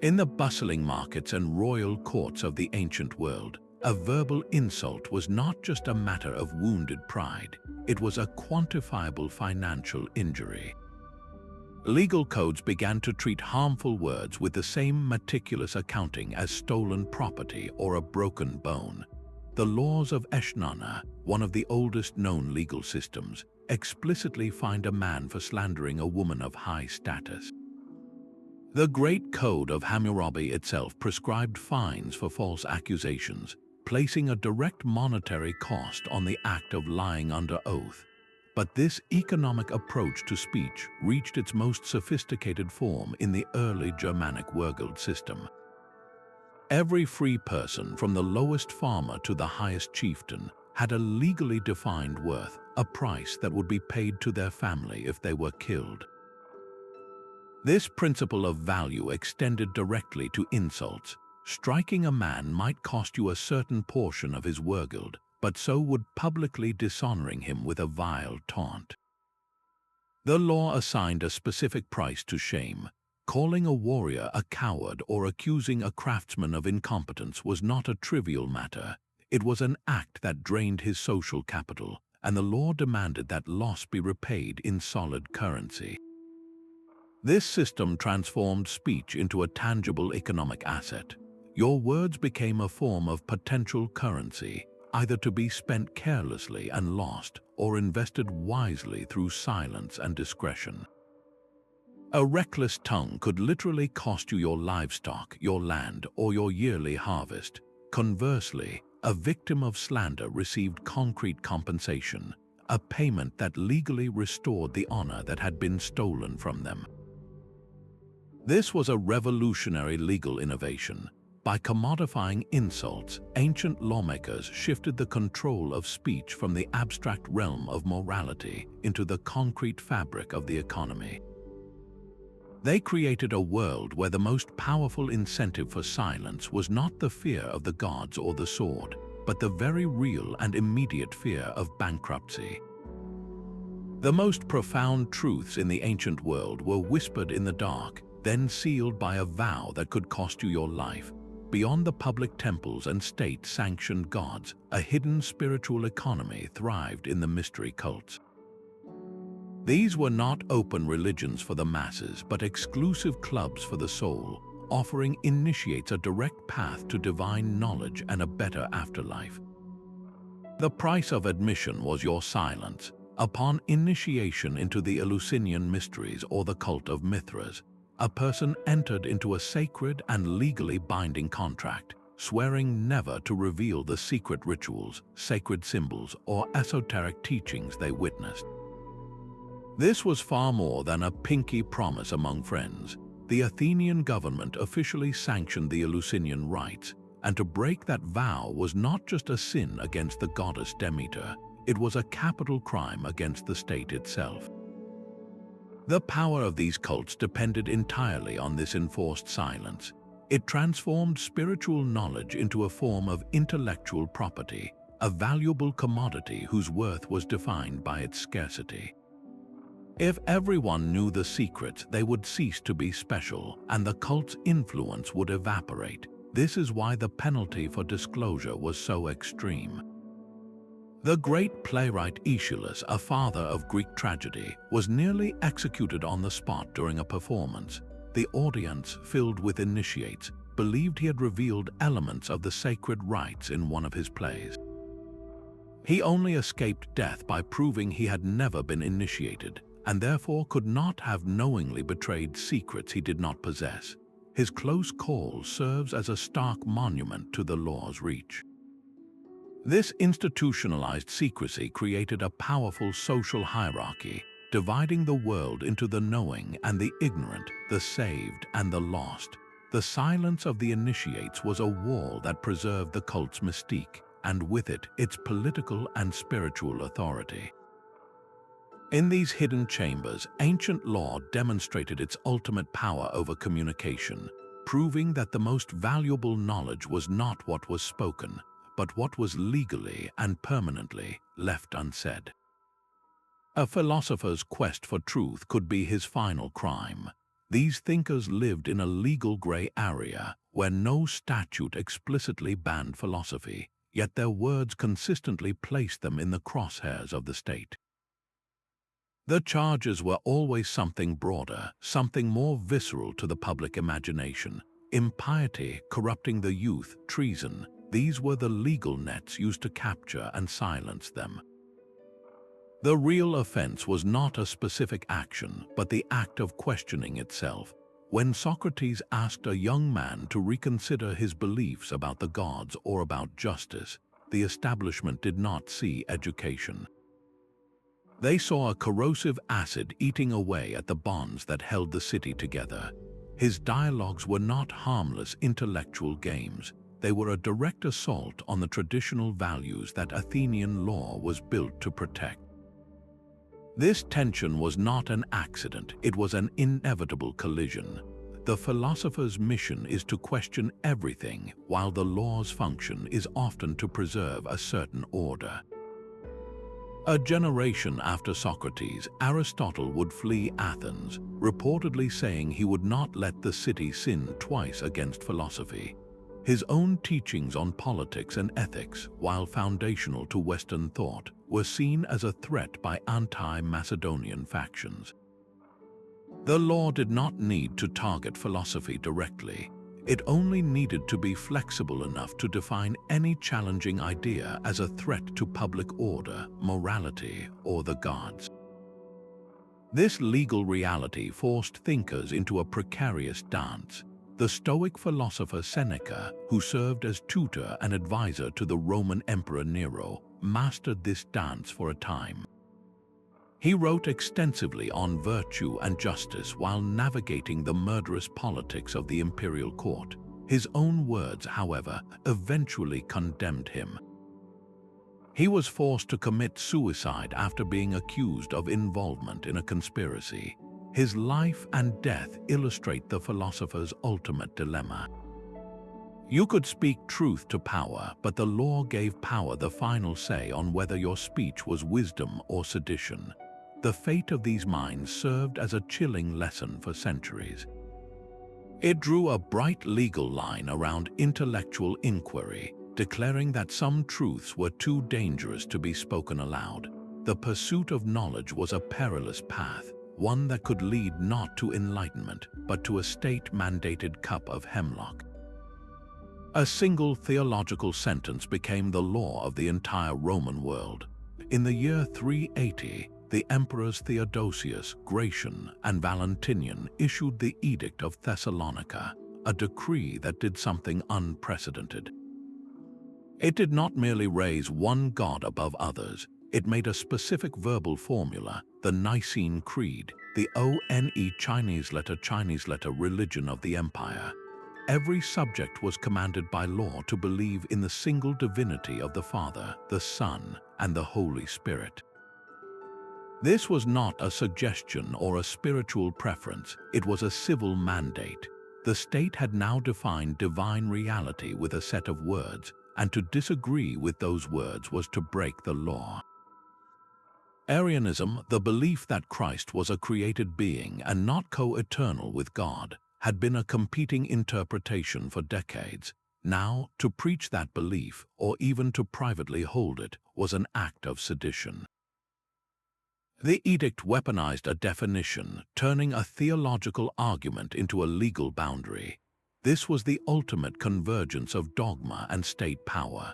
In the bustling markets and royal courts of the ancient world, a verbal insult was not just a matter of wounded pride, it was a quantifiable financial injury. Legal codes began to treat harmful words with the same meticulous accounting as stolen property or a broken bone. The laws of Eshnana, one of the oldest known legal systems, explicitly fined a man for slandering a woman of high status. The Great Code of Hammurabi itself prescribed fines for false accusations, placing a direct monetary cost on the act of lying under oath. But this economic approach to speech reached its most sophisticated form in the early Germanic Wergild system. Every free person, from the lowest farmer to the highest chieftain, had a legally defined worth, a price that would be paid to their family if they were killed. This principle of value extended directly to insults. Striking a man might cost you a certain portion of his Wergild, but so would publicly dishonoring him with a vile taunt. The law assigned a specific price to shame. Calling a warrior a coward or accusing a craftsman of incompetence was not a trivial matter. It was an act that drained his social capital, and the law demanded that loss be repaid in solid currency. This system transformed speech into a tangible economic asset. Your words became a form of potential currency, either to be spent carelessly and lost, or invested wisely through silence and discretion. A reckless tongue could literally cost you your livestock, your land, or your yearly harvest. Conversely, a victim of slander received concrete compensation, a payment that legally restored the honor that had been stolen from them. This was a revolutionary legal innovation. By commodifying insults, ancient lawmakers shifted the control of speech from the abstract realm of morality into the concrete fabric of the economy. They created a world where the most powerful incentive for silence was not the fear of the gods or the sword, but the very real and immediate fear of bankruptcy. The most profound truths in the ancient world were whispered in the dark, then sealed by a vow that could cost you your life. Beyond the public temples and state-sanctioned gods, a hidden spiritual economy thrived in the mystery cults. These were not open religions for the masses, but exclusive clubs for the soul, offering initiates a direct path to divine knowledge and a better afterlife. The price of admission was your silence. Upon initiation into the Eleusinian mysteries or the cult of Mithras, a person entered into a sacred and legally binding contract, swearing never to reveal the secret rituals, sacred symbols, or esoteric teachings they witnessed. This was far more than a pinky promise among friends. The Athenian government officially sanctioned the Eleusinian rites, and to break that vow was not just a sin against the goddess Demeter, it was a capital crime against the state itself. The power of these cults depended entirely on this enforced silence. It transformed spiritual knowledge into a form of intellectual property, a valuable commodity whose worth was defined by its scarcity. If everyone knew the secrets, they would cease to be special, and the cult's influence would evaporate. This is why the penalty for disclosure was so extreme. The great playwright Aeschylus, a father of Greek tragedy, was nearly executed on the spot during a performance. The audience, filled with initiates, believed he had revealed elements of the sacred rites in one of his plays. He only escaped death by proving he had never been initiated, and therefore could not have knowingly betrayed secrets he did not possess. His close call serves as a stark monument to the law's reach. This institutionalized secrecy created a powerful social hierarchy, dividing the world into the knowing and the ignorant, the saved and the lost. The silence of the initiates was a wall that preserved the cult's mystique, and with it, its political and spiritual authority. In these hidden chambers, ancient law demonstrated its ultimate power over communication, proving that the most valuable knowledge was not what was spoken, but what was legally and permanently left unsaid. A philosopher's quest for truth could be his final crime. These thinkers lived in a legal gray area where no statute explicitly banned philosophy, yet their words consistently placed them in the crosshairs of the state. The charges were always something broader, something more visceral to the public imagination. Impiety, corrupting the youth, treason, these were the legal nets used to capture and silence them. The real offense was not a specific action, but the act of questioning itself. When Socrates asked a young man to reconsider his beliefs about the gods or about justice, the establishment did not see education. They saw a corrosive acid eating away at the bonds that held the city together. His dialogues were not harmless intellectual games. They were a direct assault on the traditional values that Athenian law was built to protect. This tension was not an accident, it was an inevitable collision. The philosopher's mission is to question everything, while the law's function is often to preserve a certain order. A generation after Socrates, Aristotle would flee Athens, reportedly saying he would not let the city sin twice against philosophy. His own teachings on politics and ethics, while foundational to Western thought, were seen as a threat by anti-Macedonian factions. The law did not need to target philosophy directly. It only needed to be flexible enough to define any challenging idea as a threat to public order, morality, or the gods. This legal reality forced thinkers into a precarious dance. The Stoic philosopher Seneca, who served as tutor and advisor to the Roman Emperor Nero, mastered this dance for a time. He wrote extensively on virtue and justice while navigating the murderous politics of the imperial court. His own words, however, eventually condemned him. He was forced to commit suicide after being accused of involvement in a conspiracy. His life and death illustrate the philosopher's ultimate dilemma. You could speak truth to power, but the law gave power the final say on whether your speech was wisdom or sedition. The fate of these minds served as a chilling lesson for centuries. It drew a bright legal line around intellectual inquiry, declaring that some truths were too dangerous to be spoken aloud. The pursuit of knowledge was a perilous path, one that could lead not to enlightenment, but to a state-mandated cup of hemlock. A single theological sentence became the law of the entire Roman world. In the year 380, the emperors Theodosius, Gratian, and Valentinian issued the Edict of Thessalonica, a decree that did something unprecedented. It did not merely raise one god above others, it made a specific verbal formula, the Nicene Creed, the ONE Chinese letter religion of the empire. Every subject was commanded by law to believe in the single divinity of the Father, the Son, and the Holy Spirit. This was not a suggestion or a spiritual preference, it was a civil mandate. The state had now defined divine reality with a set of words, and to disagree with those words was to break the law. Arianism, the belief that Christ was a created being and not co-eternal with God, had been a competing interpretation for decades. Now, to preach that belief, or even to privately hold it, was an act of sedition. The edict weaponized a definition, turning a theological argument into a legal boundary. This was the ultimate convergence of dogma and state power.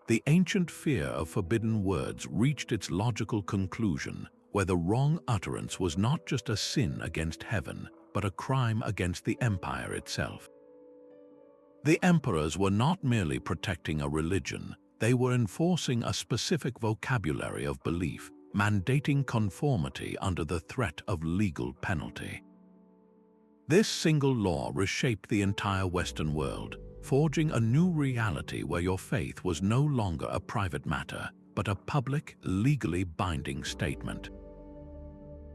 The ancient fear of forbidden words reached its logical conclusion, where the wrong utterance was not just a sin against heaven, but a crime against the empire itself. The emperors were not merely protecting a religion, they were enforcing a specific vocabulary of belief, mandating conformity under the threat of legal penalty. This single law reshaped the entire Western world, forging a new reality where your faith was no longer a private matter, but a public, legally binding statement.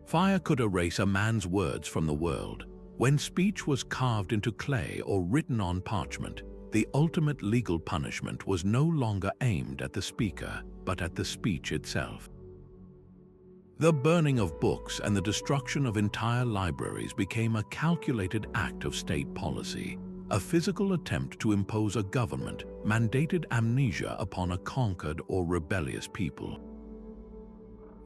Fire could erase a man's words from the world. When speech was carved into clay or written on parchment, the ultimate legal punishment was no longer aimed at the speaker, but at the speech itself. The burning of books and the destruction of entire libraries became a calculated act of state policy. A physical attempt to impose a government mandated amnesia upon a conquered or rebellious people.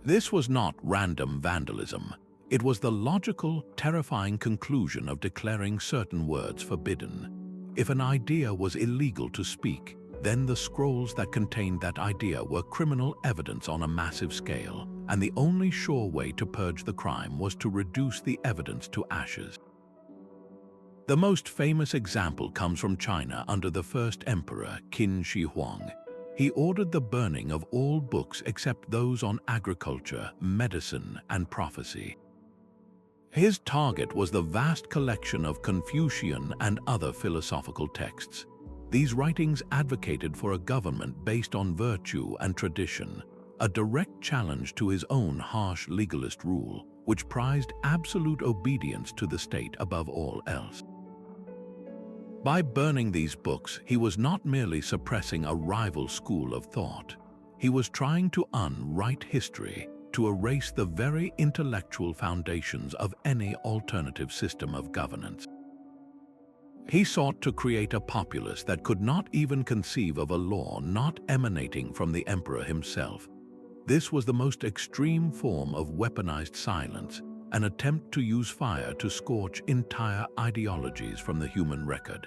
This was not random vandalism. It was the logical, terrifying conclusion of declaring certain words forbidden. If an idea was illegal to speak, then the scrolls that contained that idea were criminal evidence on a massive scale, and the only sure way to purge the crime was to reduce the evidence to ashes. The most famous example comes from China under the first emperor, Qin Shi Huang. He ordered the burning of all books except those on agriculture, medicine, and prophecy. His target was the vast collection of Confucian and other philosophical texts. These writings advocated for a government based on virtue and tradition, a direct challenge to his own harsh legalist rule, which prized absolute obedience to the state above all else. By burning these books, he was not merely suppressing a rival school of thought. He was trying to unwrite history, to erase the very intellectual foundations of any alternative system of governance. He sought to create a populace that could not even conceive of a law not emanating from the emperor himself. This was the most extreme form of weaponized silence, an attempt to use fire to scorch entire ideologies from the human record.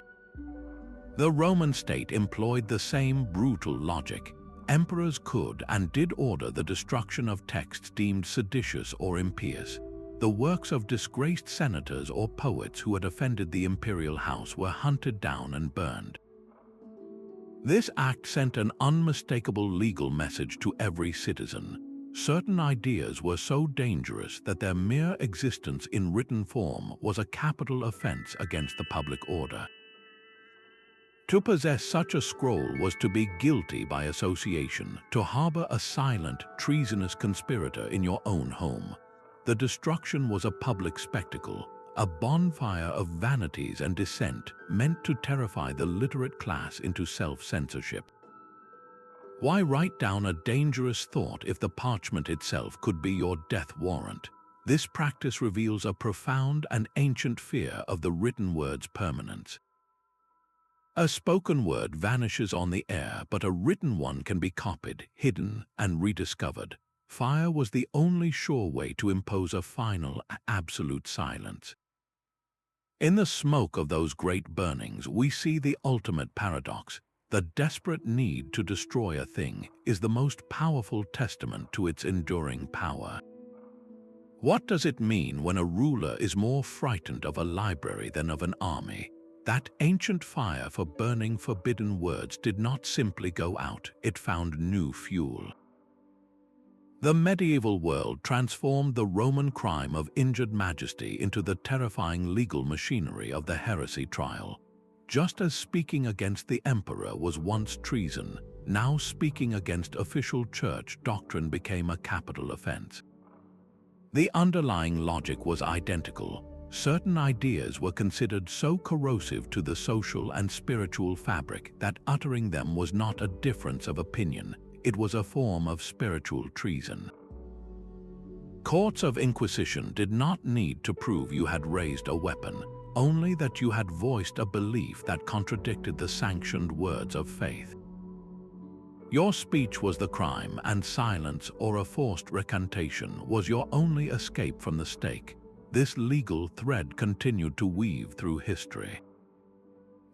The Roman state employed the same brutal logic. Emperors could and did order the destruction of texts deemed seditious or impious. The works of disgraced senators or poets who had offended the imperial house were hunted down and burned. This act sent an unmistakable legal message to every citizen. Certain ideas were so dangerous that their mere existence in written form was a capital offense against the public order. To possess such a scroll was to be guilty by association, to harbor a silent, treasonous conspirator in your own home. The destruction was a public spectacle, a bonfire of vanities and dissent meant to terrify the literate class into self-censorship. Why write down a dangerous thought if the parchment itself could be your death warrant? This practice reveals a profound and ancient fear of the written word's permanence. A spoken word vanishes on the air, but a written one can be copied, hidden, and rediscovered. Fire was the only sure way to impose a final, absolute silence. In the smoke of those great burnings, we see the ultimate paradox. The desperate need to destroy a thing is the most powerful testament to its enduring power. What does it mean when a ruler is more frightened of a library than of an army? That ancient fire for burning forbidden words did not simply go out, it found new fuel. The medieval world transformed the Roman crime of injured majesty into the terrifying legal machinery of the heresy trial. Just as speaking against the emperor was once treason, now speaking against official church doctrine became a capital offense. The underlying logic was identical. Certain ideas were considered so corrosive to the social and spiritual fabric that uttering them was not a difference of opinion, it was a form of spiritual treason. Courts of Inquisition did not need to prove you had raised a weapon, only that you had voiced a belief that contradicted the sanctioned words of faith. Your speech was the crime, and silence or a forced recantation was your only escape from the stake. This legal thread continued to weave through history.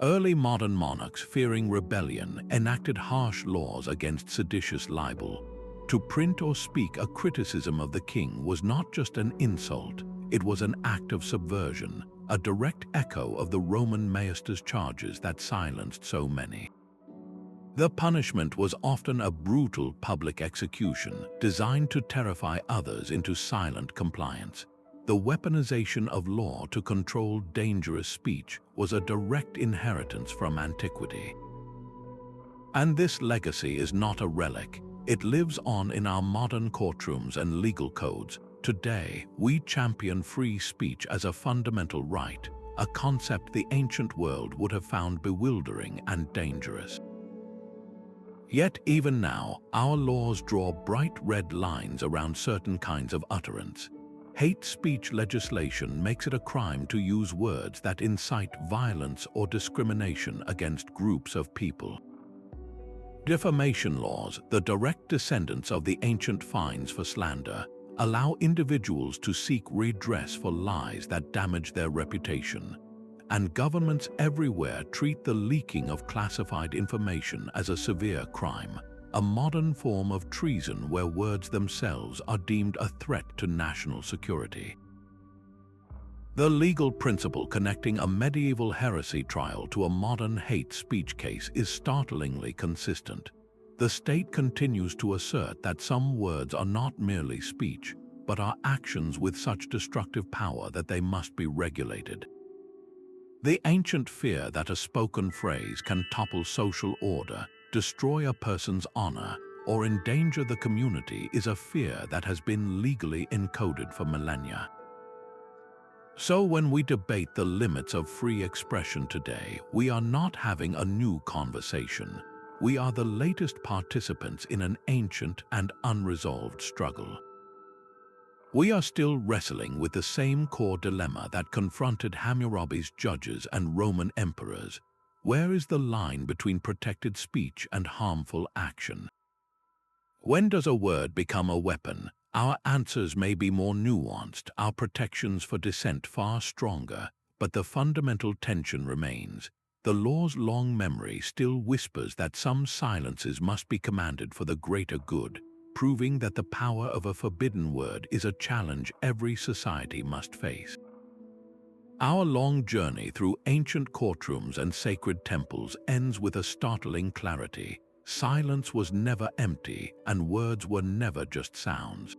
Early modern monarchs, fearing rebellion, enacted harsh laws against seditious libel. To print or speak a criticism of the king was not just an insult, it was an act of subversion, a direct echo of the Roman maiestas charges that silenced so many. The punishment was often a brutal public execution designed to terrify others into silent compliance. The weaponization of law to control dangerous speech was a direct inheritance from antiquity. And this legacy is not a relic. It lives on in our modern courtrooms and legal codes. Today, we champion free speech as a fundamental right, a concept the ancient world would have found bewildering and dangerous. Yet even now, our laws draw bright red lines around certain kinds of utterance. Hate speech legislation makes it a crime to use words that incite violence or discrimination against groups of people. Defamation laws, the direct descendants of the ancient fines for slander, allow individuals to seek redress for lies that damage their reputation. And governments everywhere treat the leaking of classified information as a severe crime, a modern form of treason where words themselves are deemed a threat to national security. The legal principle connecting a medieval heresy trial to a modern hate speech case is startlingly consistent. The state continues to assert that some words are not merely speech, but are actions with such destructive power that they must be regulated. The ancient fear that a spoken phrase can topple social order, destroy a person's honor, or endanger the community is a fear that has been legally encoded for millennia. So when we debate the limits of free expression today, we are not having a new conversation. We are the latest participants in an ancient and unresolved struggle. We are still wrestling with the same core dilemma that confronted Hammurabi's judges and Roman emperors. Where is the line between protected speech and harmful action? When does a word become a weapon? Our answers may be more nuanced, our protections for dissent far stronger, but the fundamental tension remains. The law's long memory still whispers that some silences must be commanded for the greater good, proving that the power of a forbidden word is a challenge every society must face. Our long journey through ancient courtrooms and sacred temples ends with a startling clarity. Silence was never empty, and words were never just sounds.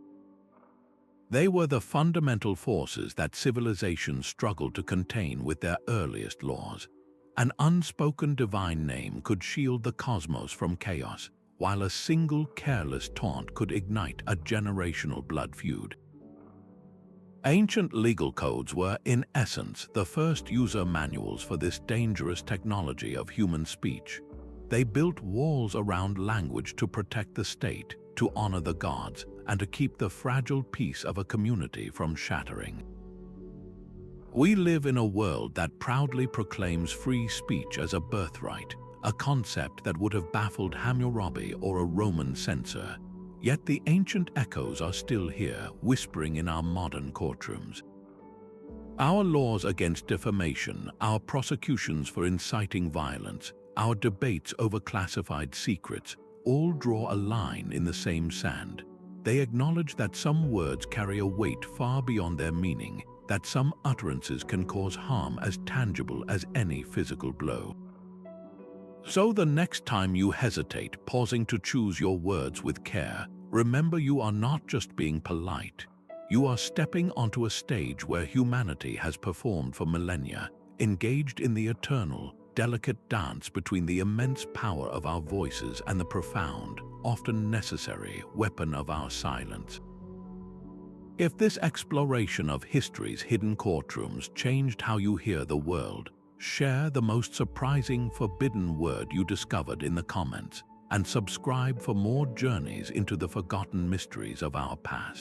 They were the fundamental forces that civilizations struggled to contain with their earliest laws. An unspoken divine name could shield the cosmos from chaos, while a single careless taunt could ignite a generational blood feud. Ancient legal codes were, in essence, the first user manuals for this dangerous technology of human speech. They built walls around language to protect the state, to honor the gods, and to keep the fragile peace of a community from shattering. We live in a world that proudly proclaims free speech as a birthright, a concept that would have baffled Hammurabi or a Roman censor. Yet the ancient echoes are still here, whispering in our modern courtrooms. Our laws against defamation, our prosecutions for inciting violence, our debates over classified secrets, all draw a line in the same sand. They acknowledge that some words carry a weight far beyond their meaning, that some utterances can cause harm as tangible as any physical blow. So the next time you hesitate, pausing to choose your words with care, remember you are not just being polite. You are stepping onto a stage where humanity has performed for millennia, engaged in the eternal, delicate dance between the immense power of our voices and the profound, often necessary, weapon of our silence. If this exploration of history's hidden courtrooms changed how you hear the world, share the most surprising forbidden word you discovered in the comments, and subscribe for more journeys into the forgotten mysteries of our past.